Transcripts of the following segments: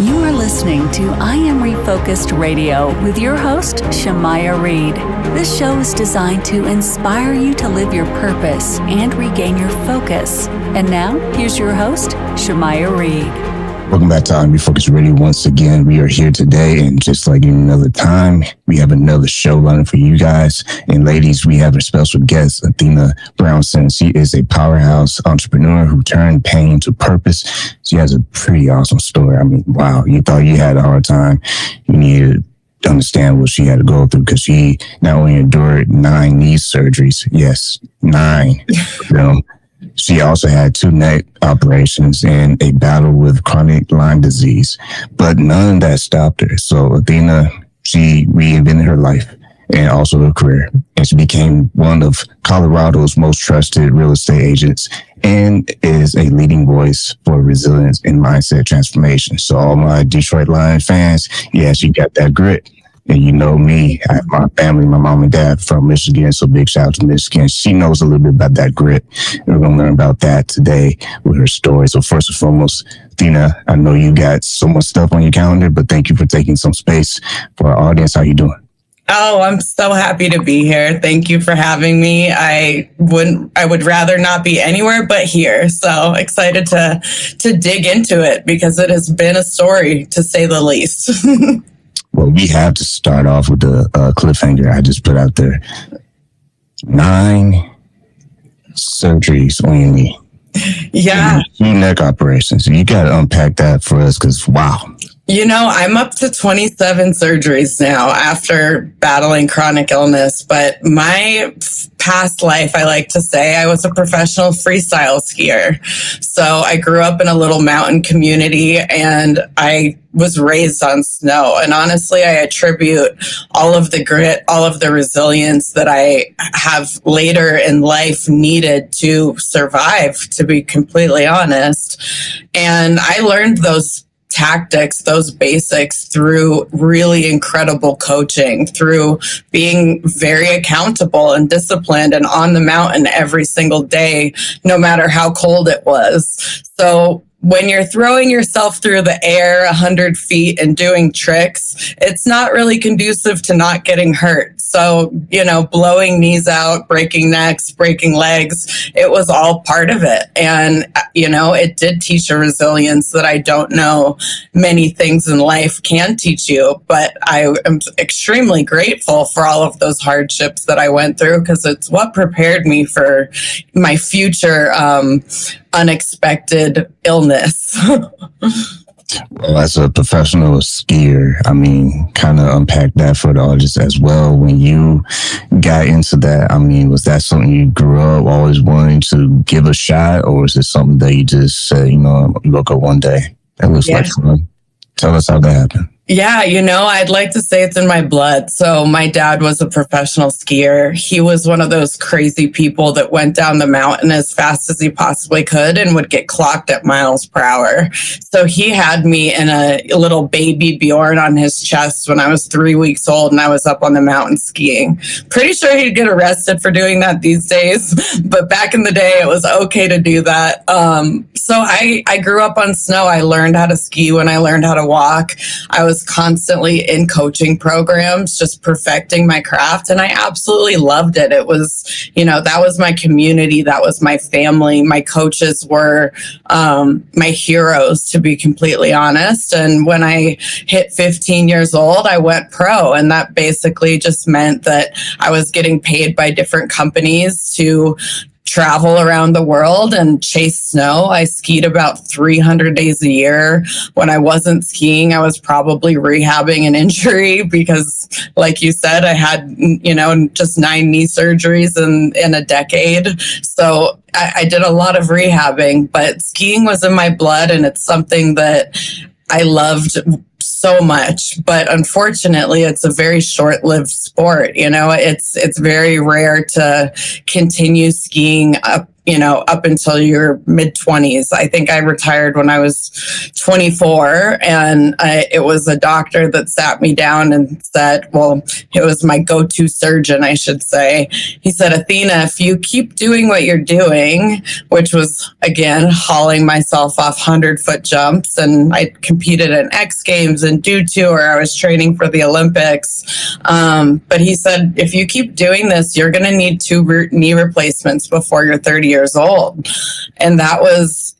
You are listening to I Am Refocused Radio with your host, Shemaiah Reed. This show is designed to inspire you to live your purpose and regain your focus. And now, here's your host, Shemaiah Reed. Welcome back to I Am Refocused Radio. Once again, we are here today, and just like another time, we have another show running for you guys. And ladies, we have a special guest, Athena Brownson. She is a powerhouse entrepreneur who turned pain to purpose. She has a pretty awesome story. I mean, wow, you thought you had a hard time. You needed to understand what she had to go through, because she not only endured 9 knee surgeries, yes, 9 of them. She also had 2 neck operations and a battle with chronic Lyme disease, but none of that stopped her. So Athena, she reinvented her life and also her career, and she became one of Colorado's most trusted real estate agents and is a leading voice for resilience and mindset transformation. So all my Detroit Lions fans, yes, you got that grit. And you know me, I have my family, my mom and dad from Michigan, so big shout out to Michigan. She knows a little bit about that grit. And we're going to learn about that today with her story. So first and foremost, Athena, I know you got so much stuff on your calendar, but thank you for taking some space for our audience. How you doing? Oh, I'm so happy to be here. Thank you for having me. I would rather not be anywhere but here. So excited to dig into it, because it has been a story, to say the least. Well, we have to start off with the cliffhanger I just put out there. 9 surgeries on your knee. Yeah. 2 neck operations. You got to unpack that for us, because wow. You know, I'm up to 27 surgeries now after battling chronic illness. But my past life, I like to say, I was a professional freestyle skier. So I grew up in a little mountain community, and I was raised on snow. And honestly, I attribute all of the grit, all of the resilience that I have later in life needed to survive, to be completely honest. And I learned those tactics, those basics, through really incredible coaching, through being very accountable and disciplined and on the mountain every single day, no matter how cold it was. So when you're throwing yourself through the air 100 feet and doing tricks, it's not really conducive to not getting hurt. So, you know, blowing knees out, breaking necks, breaking legs, it was all part of it. And, you know, it did teach a resilience that I don't know many things in life can teach you. But I am extremely grateful for all of those hardships that I went through, because it's what prepared me for my future unexpected illness. Well, as a professional skier, I mean, kind of unpack that for the audience as well. When you got into that, I mean, was that something you grew up always wanting to give a shot, or is it something that you just said, you know, you woke up one day, that looks like fun? Tell us how that happened. Yeah, you know, I'd like to say it's in my blood. So my dad was a professional skier. He was one of those crazy people that went down the mountain as fast as he possibly could and would get clocked at miles per hour. So he had me in a little baby Bjorn on his chest when I was 3 weeks old, and I was up on the mountain skiing. Pretty sure he'd get arrested for doing that these days, but back in the day, it was okay to do that. So I grew up on snow. I learned how to ski when I learned how to walk. I was constantly in coaching programs, just perfecting my craft. And I absolutely loved it. It was, you know, that was my community. That was my family. My coaches were my heroes, to be completely honest. And when I hit 15 years old, I went pro. And that basically just meant that I was getting paid by different companies to travel around the world and chase snow. I skied about 300 days a year. When I wasn't skiing, I was probably rehabbing an injury because, like you said, I had, you know, just 9 knee surgeries in a decade. So I did a lot of rehabbing, but skiing was in my blood, and it's something that I loved so much. But unfortunately, it's a very short-lived sport. You know, it's very rare to continue skiing up, up until your mid-20s. I think I retired when I was 24, and it was a doctor that sat me down and said, well, it was my go-to surgeon, I should say. He said, Athena, if you keep doing what you're doing, which was, again, hauling myself off 100-foot jumps, and I competed in X Games and Dew Tour, I was training for the Olympics. But he said, if you keep doing this, you're going to need 2 knee replacements before you're 30 years old. And that was,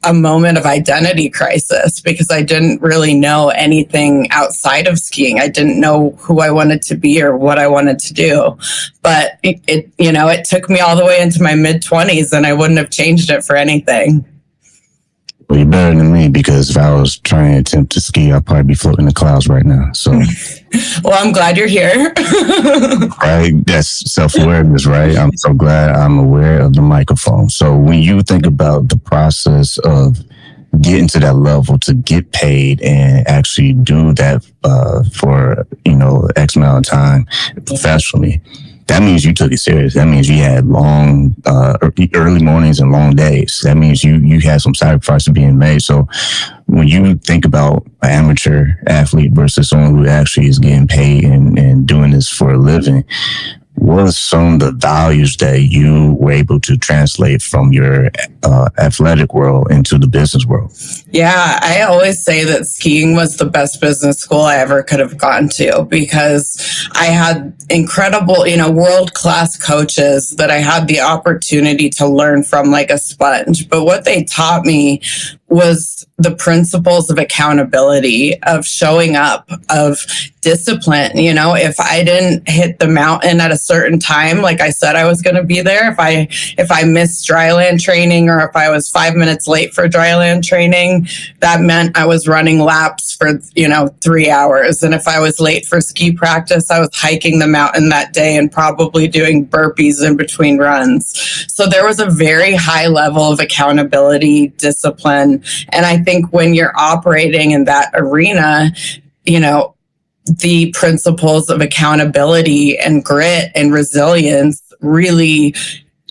a moment of identity crisis, because I didn't really know anything outside of skiing. I didn't know who I wanted to be or what I wanted to do. But it took me all the way into my mid-20s, and I wouldn't have changed it for anything. Well, you're better than me, because if I was trying to attempt to ski, I'd probably be floating in the clouds right now. So, well, I'm glad you're here. Right? That's self-awareness, right? I'm so glad I'm aware of the microphone. So when you think about the process of getting to that level to get paid and actually do that for, X amount of time professionally, that means you took it serious. That means you had long, early mornings and long days. That means you had some sacrifices being made. So when you think about an amateur athlete versus someone who actually is getting paid and doing this for a living, what are some of the values that you were able to translate from your athletic world into the business world? Yeah, I always say that skiing was the best business school I ever could have gone to, because I had incredible, world-class coaches that I had the opportunity to learn from like a sponge. But what they taught me was the principles of accountability, of showing up, of discipline. If I didn't hit the mountain at a certain time, like I said I was going to be there, if I missed dryland training, or if I was 5 minutes late for dryland training, that meant I was running laps for 3 hours. And if I was late for ski practice, I was hiking the mountain that day and probably doing burpees in between runs. So there was a very high level of accountability, discipline. And I think when you're operating in that arena, the principles of accountability and grit and resilience really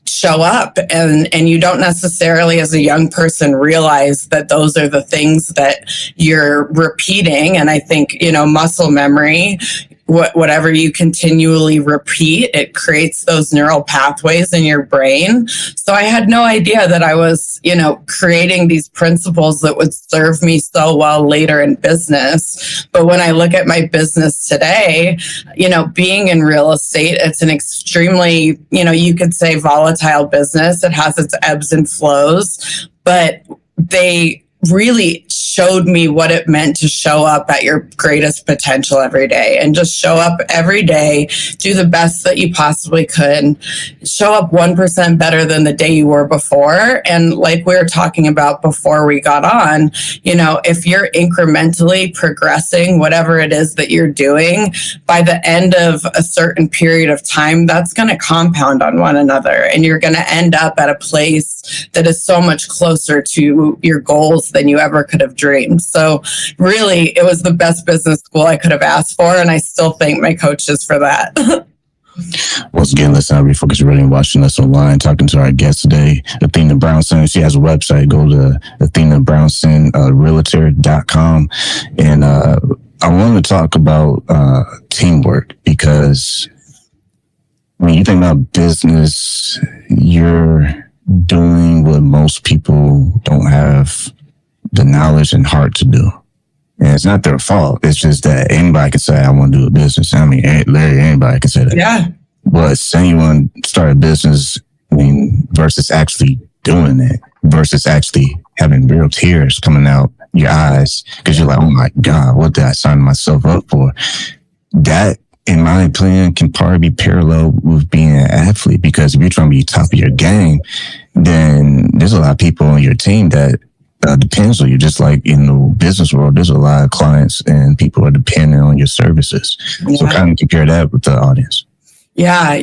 show up, and you don't necessarily as a young person realize that those are the things that you're repeating. And I think, muscle memory, whatever you continually repeat, it creates those neural pathways in your brain. So I had no idea that I was, creating these principles that would serve me so well later in business. But when I look at my business today, being in real estate, it's an extremely, you could say volatile business. It has its ebbs and flows, but they really showed me what it meant to show up at your greatest potential every day, and just show up every day, do the best that you possibly could, show up 1% better than the day you were before. And like we were talking about before we got on, if you're incrementally progressing whatever it is that you're doing, by the end of a certain period of time, that's going to compound on one another, and you're going to end up at a place that is so much closer to your goals than you ever could have dreamed. So really, it was the best business school I could have asked for, and I still thank my coaches for that. Once again, listen, I Refocused Radio, watching us online, talking to our guest today, Athena Brownson. She has a website. Go to AthenaBrownsonRealtor.com. And I want to talk about teamwork, because when you think about business, you're doing what most people don't have the knowledge and heart to do. And it's not their fault. It's just that anybody can say, I want to do a business. I mean, literally anybody can say that. Yeah. But saying you want to start a business, versus actually doing it, versus actually having real tears coming out your eyes, because you're like, oh my God, what did I sign myself up for? That, in my opinion, can probably be parallel with being an athlete, because if you're trying to be top of your game, then there's a lot of people on your team that depends on you. Just like in the business world, there's a lot of clients and people are dependent on your services. Yeah. So kind of compare that with the audience. Yeah,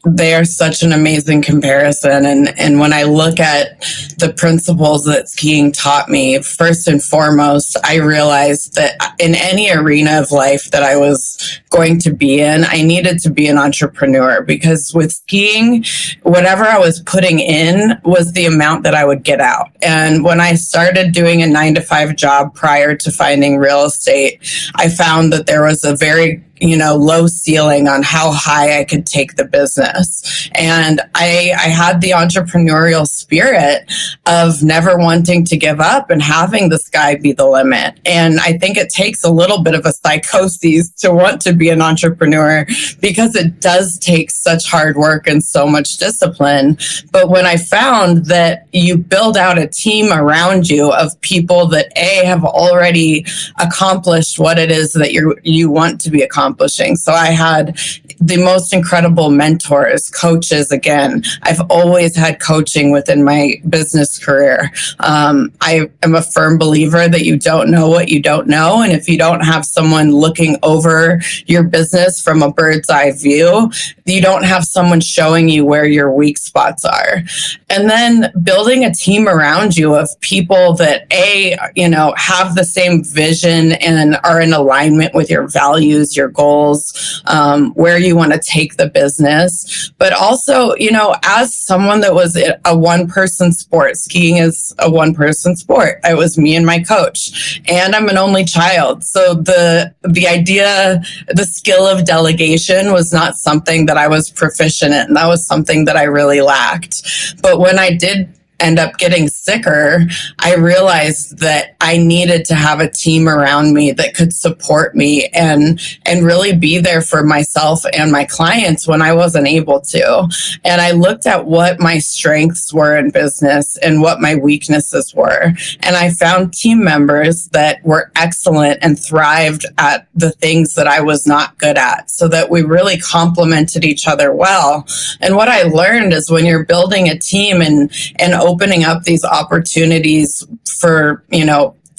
they are such an amazing comparison. And when I look at the principles that skiing taught me, first and foremost, I realized that in any arena of life that I was going to be in, I needed to be an entrepreneur, because with skiing, whatever I was putting in was the amount that I would get out. And when I started doing a 9-to-5 job prior to finding real estate, I found that there was a very low ceiling on how high I could take the business. And I had the entrepreneurial spirit of never wanting to give up and having the sky be the limit. And I think it takes a little bit of a psychosis to want to be an entrepreneur, because it does take such hard work and so much discipline. But when I found that you build out a team around you of people that have already accomplished what it is that you want to be accomplishing. So I had the most incredible mentors, coaches. Again, I've always had coaching within my business career. I am a firm believer that you don't know what you don't know. And if you don't have someone looking over your business from a bird's eye view, you don't have someone showing you where your weak spots are. And then building a team around you of people that have the same vision and are in alignment with your values, your goals, where you want to take the business. But also, as someone that was a one-person sport, skiing is a one-person sport. It was me and my coach, and I'm an only child. So the idea, the skill of delegation was not something that I was proficient in. That was something that I really lacked. But when I did end up getting sicker, I realized that I needed to have a team around me that could support me and really be there for myself and my clients when I wasn't able to. And I looked at what my strengths were in business and what my weaknesses were. And I found team members that were excellent and thrived at the things that I was not good at, so that we really complemented each other well. And what I learned is when you're building a team and opening up these opportunities for,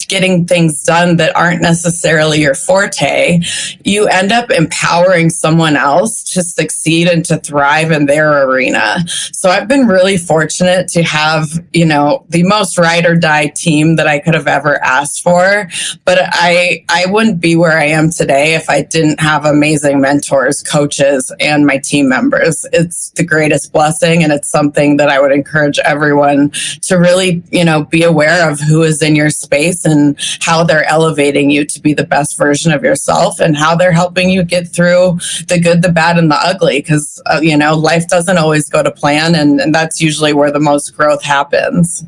getting things done that aren't necessarily your forte, you end up empowering someone else to succeed and to thrive in their arena. So I've been really fortunate to have, the most ride or die team that I could have ever asked for. But I wouldn't be where I am today if I didn't have amazing mentors, coaches, and my team members. It's the greatest blessing. And it's something that I would encourage everyone to really, be aware of who is in your space and how they're elevating you to be the best version of yourself, and how they're helping you get through the good, the bad, and the ugly. Because, life doesn't always go to plan, and that's usually where the most growth happens.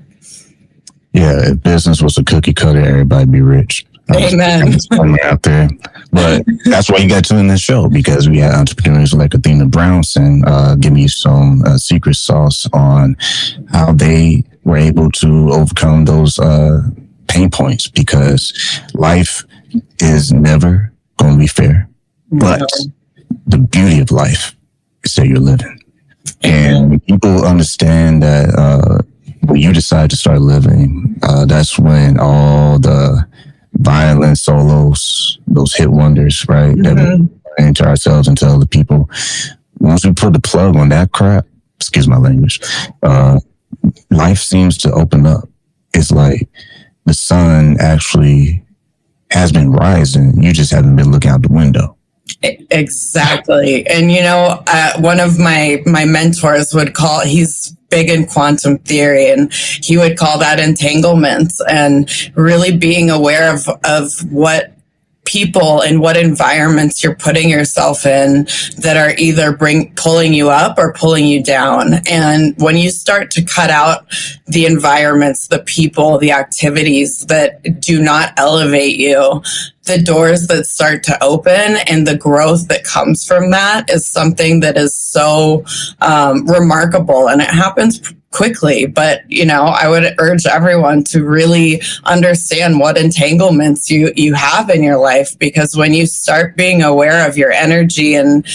Yeah, if business was a cookie cutter, everybody be rich. Amen. Out there. But that's why you got to in this show, because we had entrepreneurs like Athena Brownson give me some secret sauce on how they were able to overcome those pain points, because life is never going to be fair. But the beauty of life is that you're living. And when people understand that when you decide to start living, that's when all the violence, all those hit wonders, right? That we into ourselves and to other people. Once we put the plug on that crap, excuse my language, life seems to open up. It's like the sun actually has been rising. You just haven't been looking out the window. Exactly. And, one of my mentors would he's big in quantum theory, and he would call that entanglements, and really being aware of what people and what environments you're putting yourself in that are either pulling you up or pulling you down. And when you start to cut out the environments, the people, the activities that do not elevate you, the doors that start to open and the growth that comes from that is something that is so remarkable, and it happens quickly. But, I would urge everyone to really understand what entanglements you have in your life, because when you start being aware of your energy and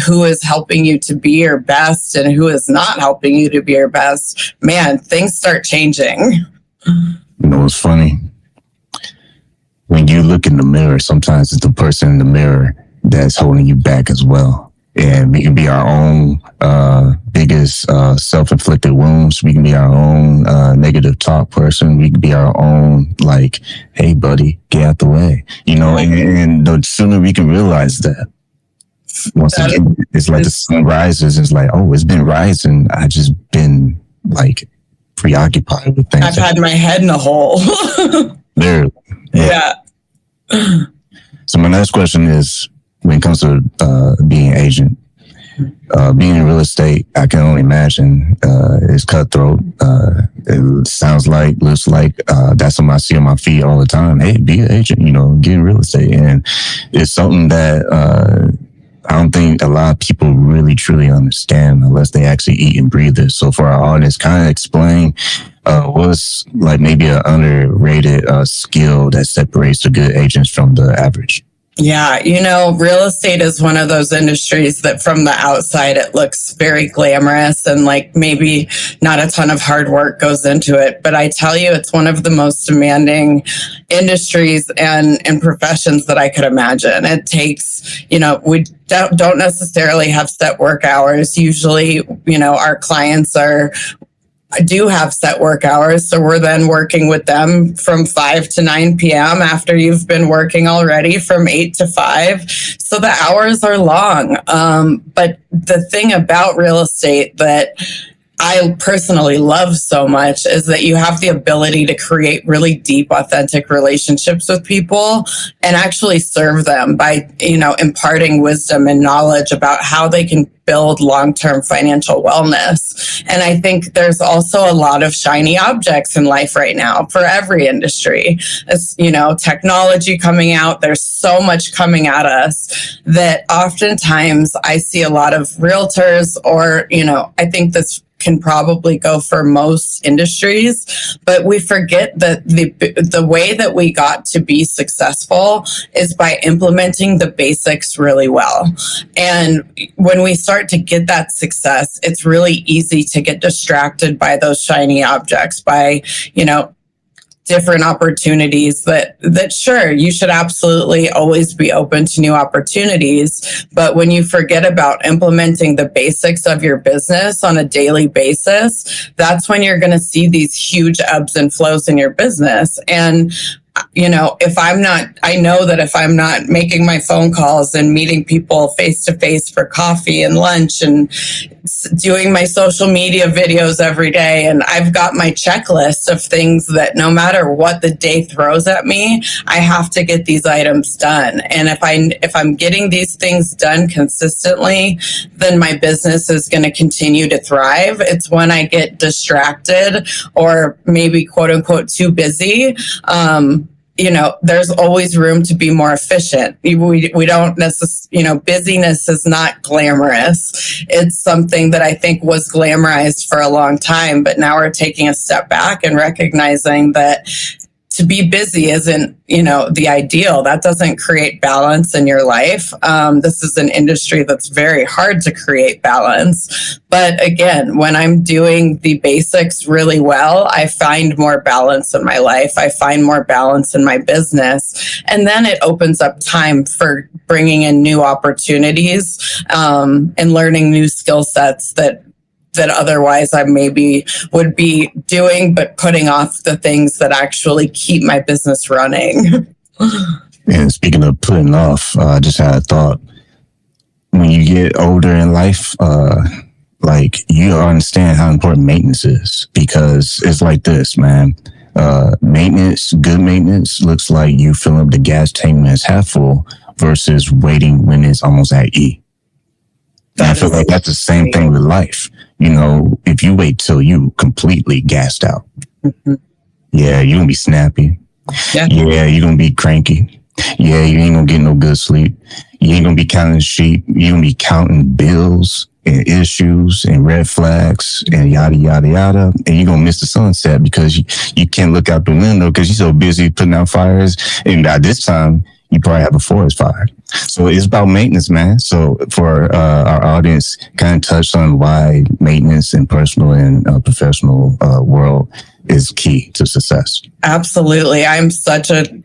who is helping you to be your best and who is not helping you to be your best, man, things start changing. It's funny. When you look in the mirror, sometimes it's the person in the mirror that's holding you back as well. And we can be our own biggest self-inflicted wounds. We can be our own negative talk person. We can be our own, like, hey, buddy, get out the way. And the sooner we can realize that, once again, it's like the sun rises. It's like, oh, it's been rising. I just been, like, preoccupied with things. I've had my head in a hole. There. Yeah. So my next question is, when it comes to being an agent, being in real estate, I can only imagine it's cutthroat. It sounds like, looks like, that's something I see on my feed all the time. Hey, be an agent, get in real estate. And it's something that I don't think a lot of people really truly understand unless they actually eat and breathe it. So for our audience, kind of explain what's like maybe an underrated skill that separates the good agents from the average. Yeah, real estate is one of those industries that from the outside, it looks very glamorous and like maybe not a ton of hard work goes into it. But I tell you, it's one of the most demanding industries and professions that I could imagine. It takes, we don't necessarily have set work hours. Usually, our clients do have set work hours. So we're then working with them from 5 to 9 p.m. after you've been working already from 8 to 5. So the hours are long. But the thing about real estate that I personally love so much is that you have the ability to create really deep, authentic relationships with people and actually serve them by, imparting wisdom and knowledge about how they can build long-term financial wellness. And I think there's also a lot of shiny objects in life right now for every industry. As technology coming out, there's so much coming at us that oftentimes I see a lot of realtors or, I think this can probably go for most industries, but we forget that the way that we got to be successful is by implementing the basics really well. And when we start to get that success, it's really easy to get distracted by those shiny objects, by, different opportunities that sure, you should absolutely always be open to new opportunities. But when you forget about implementing the basics of your business on a daily basis, that's when you're going to see these huge ebbs and flows in your business. And I know that if I'm not making my phone calls and meeting people face to face for coffee and lunch and doing my social media videos every day, and I've got my checklist of things that no matter what the day throws at me, I have to get these items done. And if I'm getting these things done consistently, then my business is going to continue to thrive. It's when I get distracted or maybe quote unquote too busy, there's always room to be more efficient. We don't necessarily, busyness is not glamorous. It's something that I think was glamorized for a long time, but now we're taking a step back and recognizing that to be busy isn't, the ideal. That doesn't create balance in your life. This is an industry that's very hard to create balance. But again, when I'm doing the basics really well, I find more balance in my life. I find more balance in my business. And then it opens up time for bringing in new opportunities and learning new skill sets that otherwise I maybe would be doing, but putting off the things that actually keep my business running. And speaking of putting off, I just had a thought. When you get older in life, you understand how important maintenance is, because it's like this, man. Good maintenance looks like you fill up the gas tank when it's half full versus waiting when it's almost at E. And I feel like that's the same thing with life. If you wait till you completely gassed out, yeah, you're going to be snappy. Yeah, you're going to be cranky. Yeah, you ain't going to get no good sleep. You ain't going to be counting sheep. You're going to be counting bills and issues and red flags and yada, yada, yada. And you're going to miss the sunset because you can't look out the window because you're so busy putting out fires. And by this time, you probably have a forest fire. So it's about maintenance, man. So for our audience, kind of touch on why maintenance in personal and professional world is key to success. Absolutely.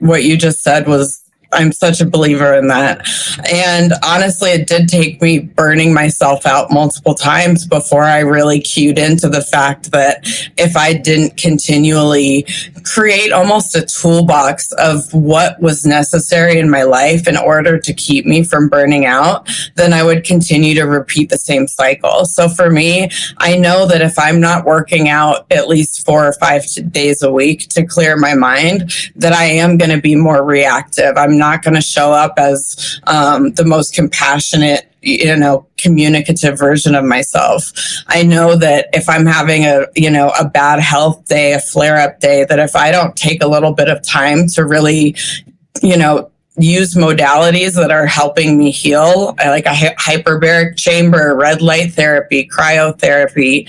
What you just said was I'm such a believer in that. And honestly, it did take me burning myself out multiple times before I really cued into the fact that if I didn't continually create almost a toolbox of what was necessary in my life in order to keep me from burning out, then I would continue to repeat the same cycle. So for me, I know that if I'm not working out at least 4 or 5 days a week to clear my mind, that I am going to be more reactive. I'm not going to show up as the most compassionate, communicative version of myself. I know that if I'm having a bad health day, a flare-up day, that if I don't take a little bit of time to really, use modalities that are helping me heal, like a hyperbaric chamber, red light therapy, cryotherapy,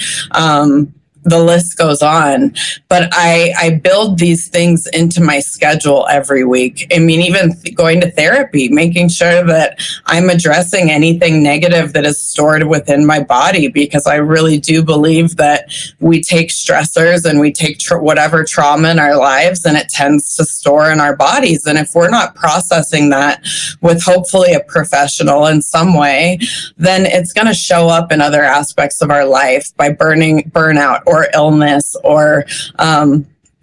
the list goes on. But I build these things into my schedule every week. I mean, even going to therapy, making sure that I'm addressing anything negative that is stored within my body, because I really do believe that we take stressors and we take whatever trauma in our lives, and it tends to store in our bodies. And if we're not processing that with hopefully a professional in some way, then it's going to show up in other aspects of our life by burnout or illness or,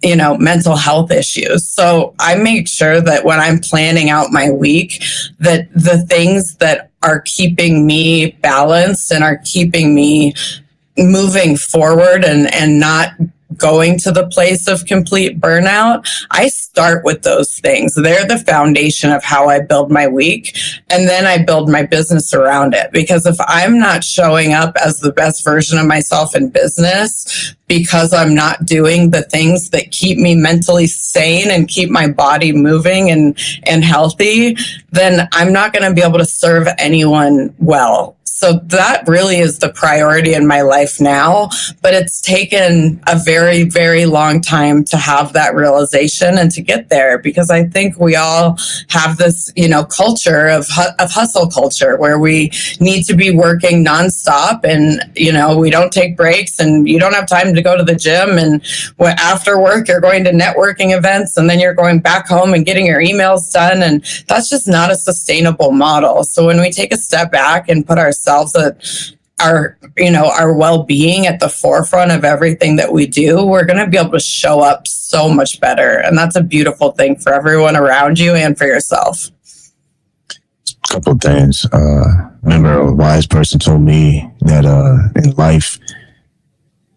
mental health issues. So I make sure that when I'm planning out my week, that the things that are keeping me balanced and are keeping me moving forward and not going to the place of complete burnout, I start with those things. They're the foundation of how I build my week. And then I build my business around it. Because if I'm not showing up as the best version of myself in business, because I'm not doing the things that keep me mentally sane and keep my body moving and healthy, then I'm not going to be able to serve anyone well. So that really is the priority in my life now, but it's taken a very, very long time to have that realization and to get there, because I think we all have this, culture of hustle culture where we need to be working nonstop, and, we don't take breaks, and you don't have time to go to the gym, and after work, you're going to networking events, and then you're going back home and getting your emails done. And that's just not a sustainable model. So when we take a step back and put ourselves that our well-being at the forefront of everything that we do, we're going to be able to show up so much better. And that's a beautiful thing for everyone around you and for yourself. A couple of things. Remember, a wise person told me that in life,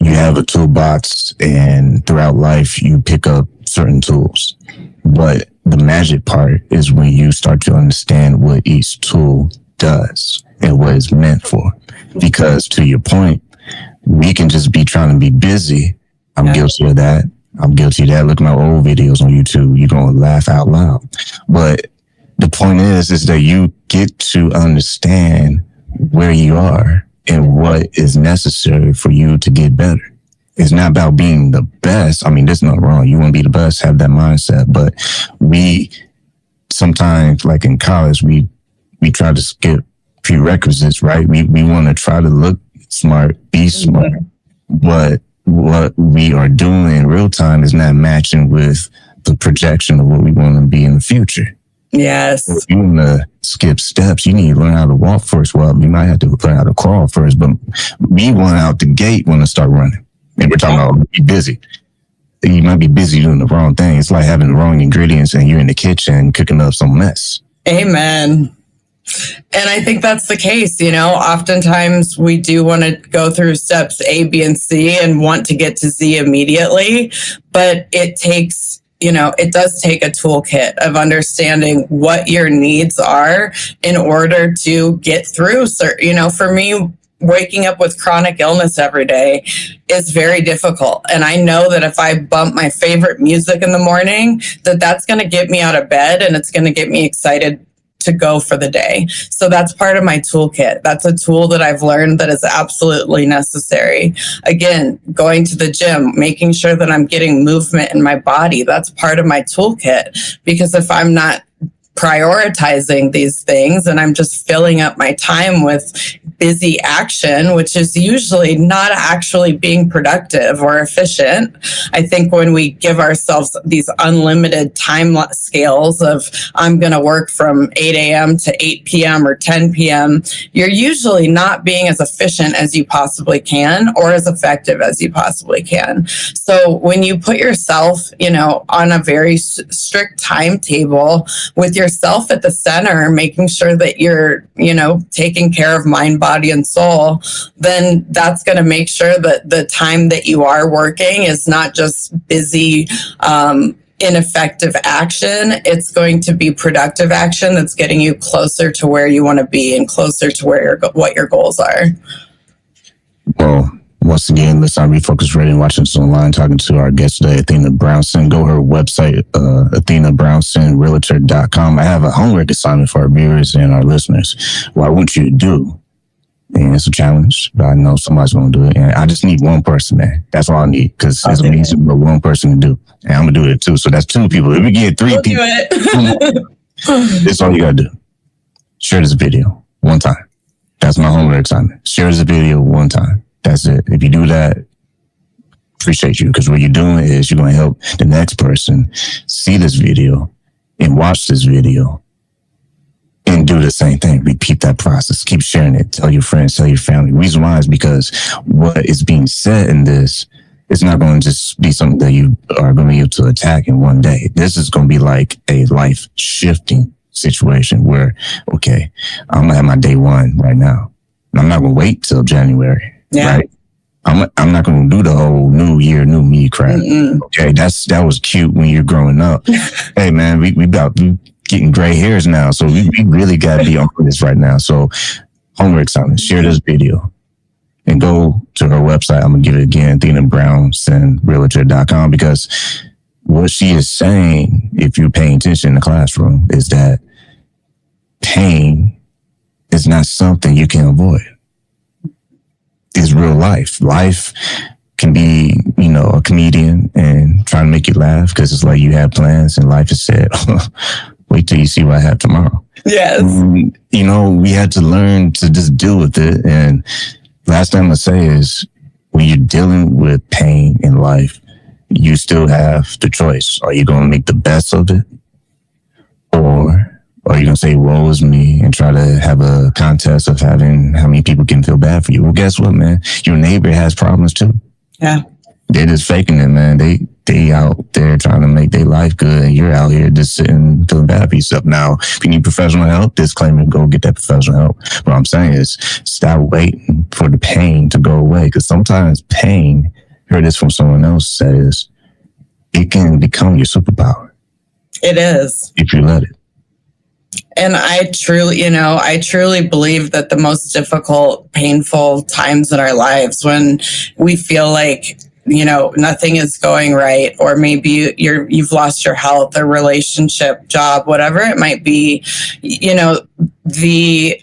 you have a toolbox, and throughout life, you pick up certain tools. But the magic part is when you start to understand what each tool does and what it's meant for. Because to your point, we can just be trying to be busy. I'm guilty of that. Look at my old videos on YouTube. You're going to laugh out loud. But the point is that you get to understand where you are and what is necessary for you to get better. It's not about being the best. I mean, there's nothing wrong. You want to be the best, have that mindset. But we sometimes, like in college, we try to skip prerequisites, right? We want to try to look smart, be smart, but what we are doing in real time is not matching with the projection of what we want to be in the future. Yes. So if you want to skip steps, you need to learn how to walk first. Well, you might have to learn how to crawl first, but we want out the gate want to start running. And we're talking about be busy. You might be busy doing the wrong thing. It's like having the wrong ingredients and you're in the kitchen cooking up some mess. Amen. And I think that's the case. Oftentimes we do want to go through steps A, B, and C and want to get to Z immediately, but it takes, it does take a toolkit of understanding what your needs are in order to get through. So, for me, waking up with chronic illness every day is very difficult. And I know that if I bump my favorite music in the morning, that's going to get me out of bed and it's going to get me excited to go for the day. So that's part of my toolkit. That's a tool that I've learned that is absolutely necessary. Again, going to the gym, making sure that I'm getting movement in my body. That's part of my toolkit, because if I'm not prioritizing these things, and I'm just filling up my time with busy action, which is usually not actually being productive or efficient. I think when we give ourselves these unlimited time scales of I'm going to work from 8 a.m. to 8 p.m. or 10 p.m., you're usually not being as efficient as you possibly can or as effective as you possibly can. So when you put yourself, on a very strict timetable with yourself at the center, making sure that you're, taking care of mind, body, and soul, then that's going to make sure that the time that you are working is not just busy, ineffective action. It's going to be productive action that's getting you closer to where you want to be and closer to what your goals are. Well, once again, listen, I Refocused Radio, watching this online, talking to our guest today, Athena Brownson. Go to her website, AthenaBrownsonRealtor.com. I have a homework assignment for our viewers and our listeners. What I want you to do, and it's a challenge, but I know somebody's going to do it. And I just need one person, man. That's all I need, because it's easy for one person to do. And I'm going to do it too. So that's 2 people. If we get 3 people, this is all you got to do. Share this video one time. That's my homework assignment. Share this video one time. That's it. If you do that, appreciate you, because what you're doing is you're going to help the next person see this video and watch this video and do the same thing. Repeat that process. Keep sharing it. Tell your friends, tell your family. The reason why is because what is being said in this is not going to just be something that you are going to be able to attack in one day. This is going to be like a life shifting situation where, okay, I'm going to have my day 1 right now. I'm not going to wait till January. Yeah. Right? I'm not going to do the whole new year, new me crap. Okay, that was cute when you're growing up. Hey, man, we getting gray hairs now, so we really got to be on this right now. So, homework assignment: share this video and go to her website. I'm gonna give it again: AthenaBrownsonRealtor.com, because what she is saying, if you're paying attention in the classroom, is that pain is not something you can avoid. It's real life. Life can be, a comedian and trying to make you laugh because it's like you have plans and life is said, wait till you see what I have tomorrow. Yes. We had to learn to just deal with it. And last thing I'm going to say is, when you're dealing with pain in life, you still have the choice. Are you going to make the best of it? Or are you going to say, woe is me, and try to have a contest of having how many people can feel bad for you? Well, guess what, man? Your neighbor has problems too. Yeah. They're just faking it, man. They out there trying to make their life good, and you're out here just sitting feeling bad for yourself. Now, if you need professional help, disclaimer, go get that professional help. What I'm saying is, stop waiting for the pain to go away, because sometimes pain, I heard this from someone else, says it can become your superpower. It is. If you let it. And I truly believe that the most difficult, painful times in our lives, when we feel like, nothing is going right, or maybe you've lost your health, or relationship, job, whatever it might be, the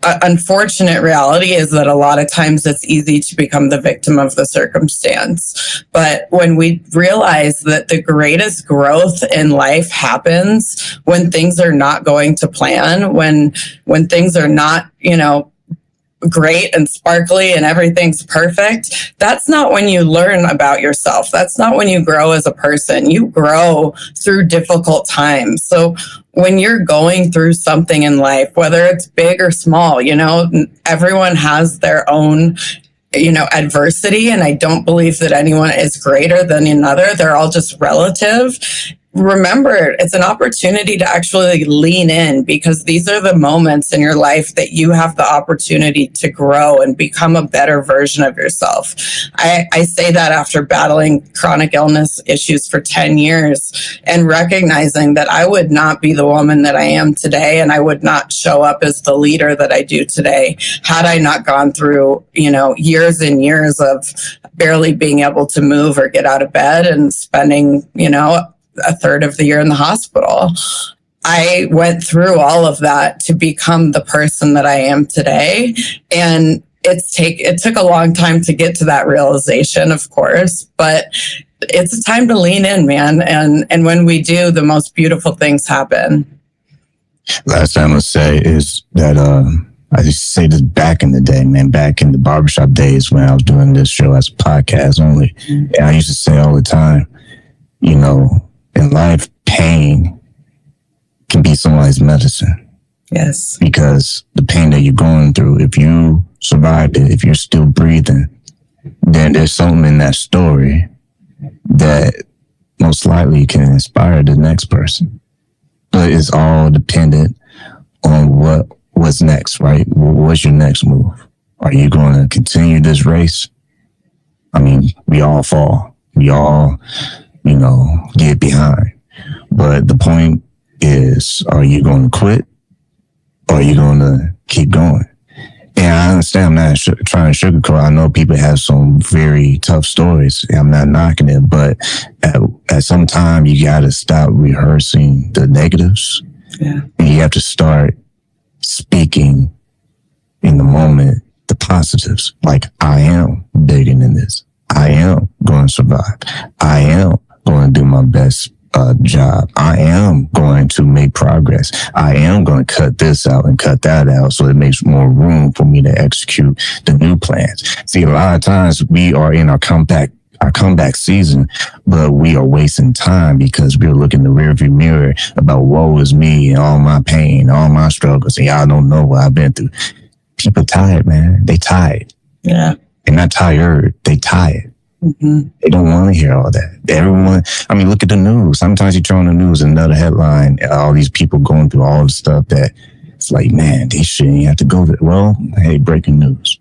unfortunate reality is that a lot of times it's easy to become the victim of the circumstance. But when we realize that the greatest growth in life happens when things are not going to plan, when things are not, great and sparkly and everything's perfect, that's not when you learn about yourself. That's not when you grow as a person. You grow through difficult times. So when you're going through something in life, whether it's big or small, everyone has their own, adversity. And I don't believe that anyone is greater than another. They're all just relative. Remember, it's an opportunity to actually lean in, because these are the moments in your life that you have the opportunity to grow and become a better version of yourself. I say that after battling chronic illness issues for 10 years and recognizing that I would not be the woman that I am today, and I would not show up as the leader that I do today had I not gone through, years and years of barely being able to move or get out of bed and spending, a third of the year in the hospital. I went through all of that to become the person that I am today. And it took a long time to get to that realization, of course, but it's a time to lean in, man. And when we do, the most beautiful things happen. Last time I say is that I used to say this back in the day, man, back in the barbershop days when I was doing this show as a podcast only. And I used to say all the time, you know, in life, pain can be somebody's medicine. Yes. Because the pain that you're going through, if you survived it, if you're still breathing, then there's something in that story that most likely can inspire the next person. But it's all dependent on what's next, right? What's your next move? Are you going to continue this race? I mean, we all fall. We all, you know, get behind. But the point is, are you going to quit? Or are you going to keep going? And I understand, I'm not trying to sugarcoat. I know people have some very tough stories. I'm not knocking it, but at some time you got to stop rehearsing the negatives. Yeah. And you have to start speaking in the moment the positives. Like, I am bigger than this. I am going to survive. I am going to do my best job. I am going to make progress. I am going to cut this out and cut that out so it makes more room for me to execute the new plans. See, a lot of times we are in our comeback season, but we are wasting time because we're looking in the rearview mirror about woe is me and all my pain, all my struggles, and y'all don't know what I've been through. People tired, man. They tired. Yeah. They're not tired. They tired. Mm-hmm. They don't want to hear all that. Everyone, I mean, look at the news. Sometimes you turn on the news, another headline, all these people going through all the stuff that it's like, man, they shouldn't have to go there. Well, hey, breaking news.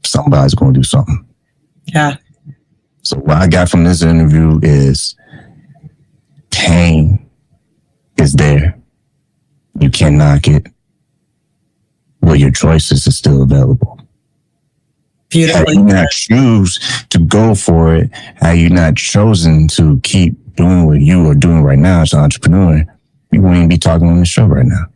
Somebody's going to do something. Yeah. So what I got from this interview is pain is there. You can't knock it. But your choices are still available. Beautifully. Had you not choose to go for it, had you not chosen to keep doing what you are doing right now as an entrepreneur, you wouldn't even be talking on the show right now.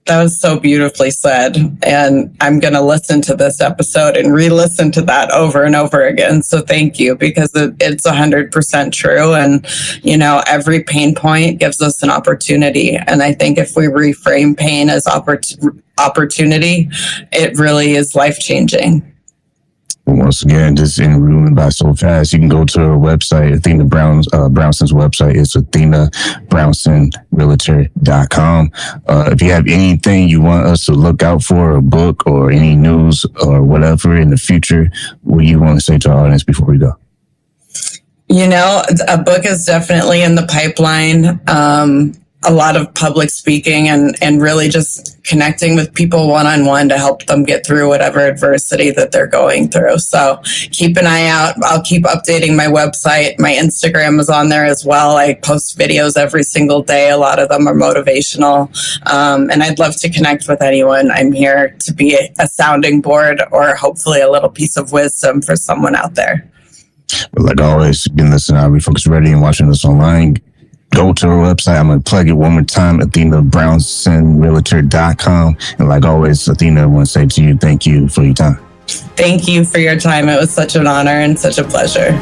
That was so beautifully said. And I'm going to listen to this episode and re-listen to that over and over again. So thank you, because it's 100% true. And, you know, every pain point gives us an opportunity. And I think if we reframe pain as opportunity, it really is life-changing. Once again, this interview went by so fast. You can go to her website, Athena Brownson's website. It's AthenaBrownsonRealtor.com. If you have anything you want us to look out for, a book or any news or whatever in the future, what do you want to say to our audience before we go? You know, a book is definitely in the pipeline. A lot of public speaking and really just connecting with people one-on-one to help them get through whatever adversity that they're going through. So keep an eye out. I'll keep updating my website. My Instagram is on there as well. I post videos every single day. A lot of them are motivational. And I'd love to connect with anyone. I'm here to be a sounding board or hopefully a little piece of wisdom for someone out there. But like always, you've been listening to I Am Refocused Radio and watching us online. Go to our website. I'm going to plug it one more time, AthenaBrownsonRealtor.com. And like always, Athena, I want to say to you, thank you for your time. Thank you for your time. It was such an honor and such a pleasure.